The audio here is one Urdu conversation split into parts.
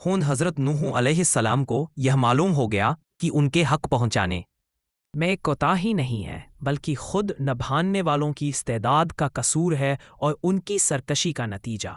ہون حضرت نوح علیہ السلام کو یہ معلوم ہو گیا کہ ان کے حق پہنچانے میں کوتاہی نہیں ہے بلکہ خود نبھانے والوں کی استعداد کا قصور ہے اور ان کی سرکشی کا نتیجہ۔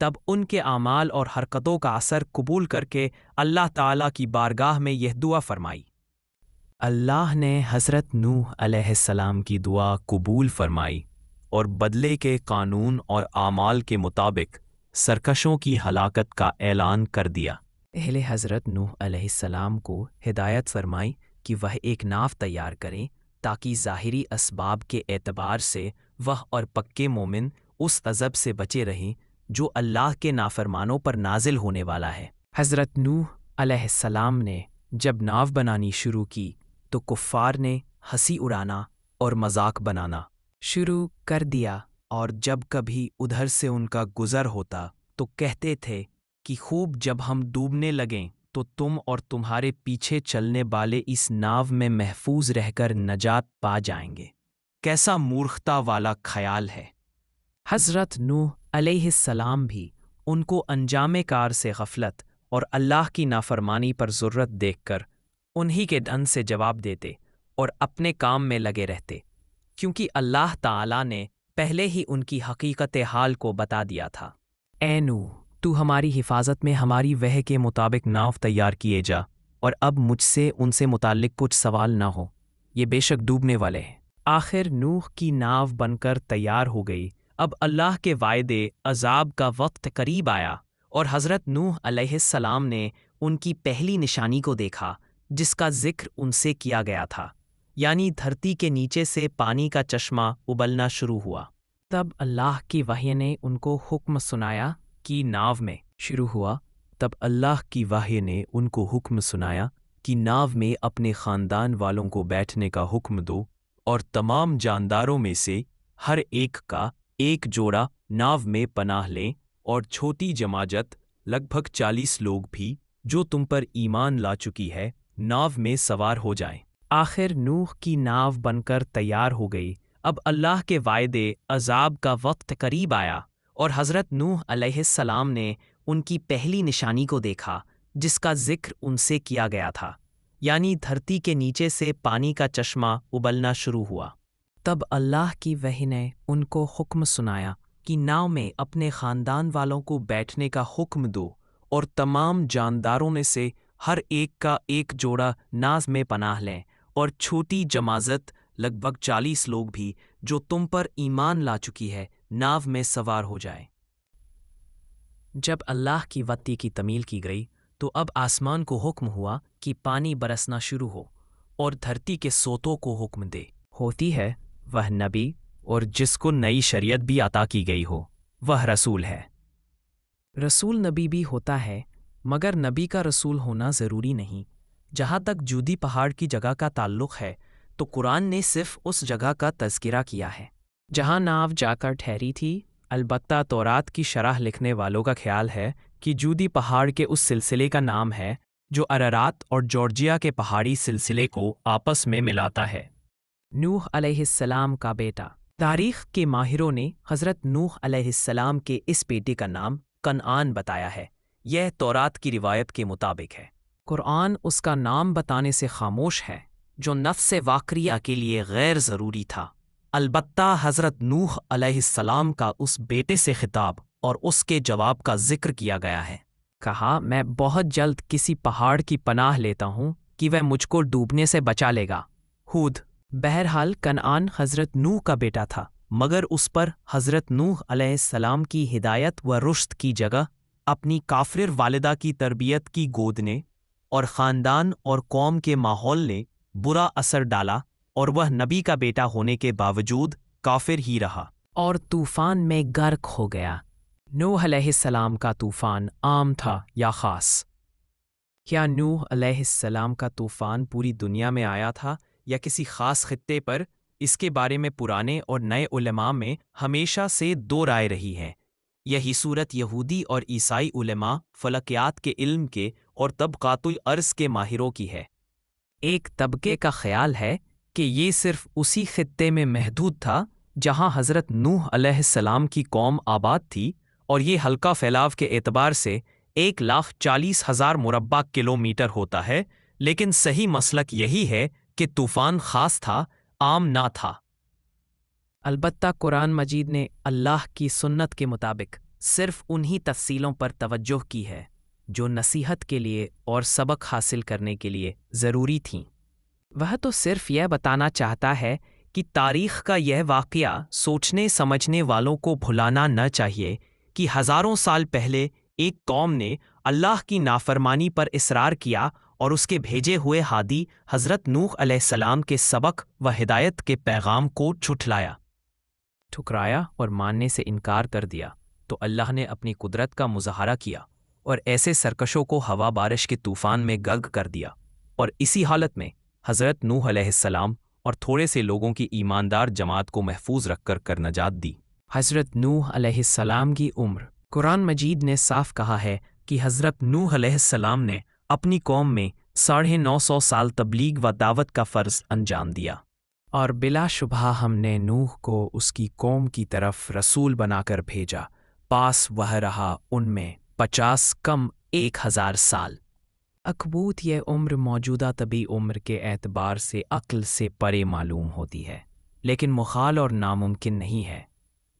تب ان کے اعمال اور حرکتوں کا اثر قبول کر کے اللہ تعالیٰ کی بارگاہ میں یہ دعا فرمائی۔ اللہ نے حضرت نوح علیہ السلام کی دعا قبول فرمائی اور بدلے کے قانون اور اعمال کے مطابق سرکشوں کی ہلاکت کا اعلان کر دیا۔ اہل حضرت نوح علیہ السلام کو ہدایت فرمائی کہ وہ ایک ناو تیار کریں تاکہ ظاہری اسباب کے اعتبار سے وہ اور پکے مومن اس عذاب سے بچے رہیں جو اللہ کے نافرمانوں پر نازل ہونے والا ہے۔ حضرت نوح علیہ السلام نے جب ناو بنانی شروع کی تو کفار نے ہنسی اڑانا اور مذاق بنانا شروع کر دیا، اور جب کبھی ادھر سے ان کا گزر ہوتا تو کہتے تھے کہ خوب جب ہم ڈوبنے لگیں تو تم اور تمہارے پیچھے چلنے والے اس ناو میں محفوظ رہ کر نجات پا جائیں گے۔ کیسا مورختہ والا خیال ہے۔ حضرت نوح علیہ السلام بھی ان کو انجام کار سے غفلت اور اللہ کی نافرمانی پر ضرورت دیکھ کر انہی کے ڈھنگ سے جواب دیتے اور اپنے کام میں لگے رہتے، کیونکہ اللہ تعالیٰ نے پہلے ہی ان کی حقیقت حال کو بتا دیا تھا۔ اے نوح، تو ہماری حفاظت میں ہماری وحی کے مطابق ناو تیار کیے جا، اور اب مجھ سے ان سے متعلق کچھ سوال نہ ہو، یہ بے شک ڈوبنے والے ہیں۔ آخر نوح کی ناو بن کر تیار ہو گئی۔ اب اللہ کے وعدے عذاب کا وقت قریب آیا اور حضرت نوح علیہ السلام نے ان کی پہلی نشانی کو دیکھا جس کا ذکر ان سے کیا گیا تھا، یعنی دھرتی کے نیچے سے پانی کا چشمہ ابلنا شروع ہوا۔ تب اللہ کی وحی نے ان کو حکم سنایا کہ ناو میں شروع ہوا تب اللہ کی وحی نے ان کو حکم سنایا کہ ناو میں اپنے خاندان والوں کو بیٹھنے کا حکم دو، اور تمام جانداروں میں سے ہر ایک کا ایک جوڑا ناو میں پناہ لیں، اور چھوٹی جماعت لگ بھگ 40 لوگ بھی جو تم پر ایمان لا چکی ہے ناو میں سوار ہو جائیں۔ آخر نوح کی ناو بن کر تیار ہو گئی۔ اب اللہ کے وعدے عذاب کا وقت قریب آیا اور حضرت نوح علیہ السلام نے ان کی پہلی نشانی کو دیکھا جس کا ذکر ان سے کیا گیا تھا، یعنی دھرتی کے نیچے سے پانی کا چشمہ ابلنا شروع ہوا۔ تب اللہ کی وحی نے ان کو حکم سنایا کہ ناو میں اپنے خاندان والوں کو بیٹھنے کا حکم دو، اور تمام جانداروں میں سے ہر ایک کا ایک جوڑا ناو میں پناہ لیں، اور چھوٹی جماعت لگ بھگ 40 لوگ بھی جو تم پر ایمان لا چکی ہے ناو میں سوار ہو جائے۔ جب اللہ کی وعدے کی تکمیل کی گئی تو اب آسمان کو حکم ہوا کہ پانی برسنا شروع ہو، اور دھرتی کے سوتوں کو حکم دے ہوتی ہے وہ نبی، اور جس کو نئی شریعت بھی عطا کی گئی ہو وہ رسول ہے۔ رسول نبی بھی ہوتا ہے، مگر نبی کا رسول ہونا ضروری نہیں۔ جہاں تک جودی پہاڑ کی جگہ کا تعلق ہے تو قرآن نے صرف اس جگہ کا تذکرہ کیا ہے جہاں ناو جا کر ٹھہری تھی۔ البتہ تورات کی شرح لکھنے والوں کا خیال ہے کہ جودی پہاڑ کے اس سلسلے کا نام ہے جو ارارات اور جارجیا کے پہاڑی سلسلے کو آپس میں ملاتا ہے۔ نوح علیہ السلام کا بیٹا۔ تاریخ کے ماہروں نے حضرت نوح علیہ السلام کے اس بیٹے کا نام کنعان بتایا ہے۔ یہ تورات کی روایت کے مطابق ہے۔ قرآن اس کا نام بتانے سے خاموش ہے، جو نفس واقعیہ کے لیے غیر ضروری تھا۔ البتہ حضرت نوح علیہ السلام کا اس بیٹے سے خطاب اور اس کے جواب کا ذکر کیا گیا ہے۔ کہا، میں بہت جلد کسی پہاڑ کی پناہ لیتا ہوں کہ وہ مجھ کو ڈوبنے سے بچا لے گا۔ ہود۔ بہرحال کنعان حضرت نوح کا بیٹا تھا، مگر اس پر حضرت نوح علیہ السلام کی ہدایت و رشد کی جگہ اپنی کافر والدہ کی تربیت کی گود نے اور خاندان اور قوم کے ماحول نے برا اثر ڈالا، اور وہ نبی کا بیٹا ہونے کے باوجود کافر ہی رہا اور طوفان میں غرق ہو گیا۔ نوح علیہ السلام کا طوفان عام تھا یا خاص؟ کیا نوح علیہ السلام کا طوفان پوری دنیا میں آیا تھا یا کسی خاص خطے پر؟ اس کے بارے میں پرانے اور نئے علماء میں ہمیشہ سے دو رائے رہی ہے۔ یہی صورت یہودی اور عیسائی علماء فلکیات کے علم کے اور طبقات الارض کے ماہروں کی ہے۔ ایک طبقے کا خیال ہے کہ یہ صرف اسی خطے میں محدود تھا جہاں حضرت نوح علیہ السلام کی قوم آباد تھی، اور یہ ہلکا پھیلاؤ کے اعتبار سے 1,40,000 مربع کلومیٹر ہوتا ہے، لیکن صحیح مسلک یہی ہے کہ طوفان خاص تھا، عام نہ تھا۔ البتہ قرآن مجید نے اللہ کی سنت کے مطابق صرف انہی تفصیلوں پر توجہ کی ہے جو نصیحت کے لیے اور سبق حاصل کرنے کے لیے ضروری تھیں۔ وہ تو صرف یہ بتانا چاہتا ہے کہ تاریخ کا یہ واقعہ سوچنے سمجھنے والوں کو بھلانا نہ چاہیے کہ ہزاروں سال پہلے ایک قوم نے اللہ کی نافرمانی پر اصرار کیا اور اس کے بھیجے ہوئے ہادی حضرت نوح علیہ السلام کے سبق و ہدایت کے پیغام کو ٹھکرایا اور ماننے سے انکار کر دیا، تو اللہ نے اپنی قدرت کا مظاہرہ کیا اور ایسے سرکشوں کو ہوا بارش کے طوفان میں غرق کر دیا، اور اسی حالت میں حضرت نوح علیہ السلام اور تھوڑے سے لوگوں کی ایماندار جماعت کو محفوظ رکھ کر نجات دی۔ حضرت نوح علیہ السلام کی عمر۔ قرآن مجید نے صاف کہا ہے کہ حضرت نوح علیہ السلام نے اپنی قوم میں 950 سال تبلیغ و دعوت کا فرض انجام دیا، اور بلا شبہ ہم نے نوح کو اس کی قوم کی طرف رسول بنا کر بھیجا، پاس وہ رہا ان میں 50 کم 1000 سال۔ اکبوت یہ عمر موجودہ طبی عمر کے اعتبار سے عقل سے پرے معلوم ہوتی ہے، لیکن محال اور ناممکن نہیں ہے،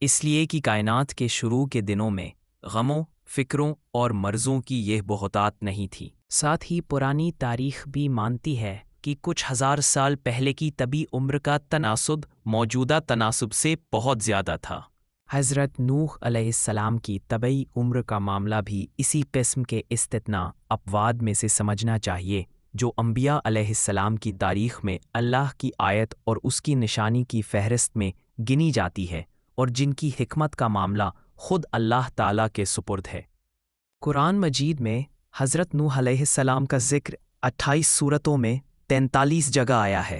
اس لیے کہ کائنات کے شروع کے دنوں میں غموں، فکروں اور مرضوں کی یہ بہتات نہیں تھی۔ ساتھ ہی پرانی تاریخ بھی مانتی ہے کہ کچھ ہزار سال پہلے کی طبی عمر کا تناسب موجودہ تناسب سے بہت زیادہ تھا۔ حضرت نوح علیہ السلام کی طبعی عمر کا معاملہ بھی اسی قسم کے استثناء اپواد میں سے سمجھنا چاہیے جو انبیاء علیہ السلام کی تاریخ میں اللہ کی آیت اور اس کی نشانی کی فہرست میں گنی جاتی ہے، اور جن کی حکمت کا معاملہ خود اللہ تعالیٰ کے سپرد ہے۔ قرآن مجید میں حضرت نوح علیہ السلام کا ذکر 28 سورتوں میں 43 جگہ آیا ہے۔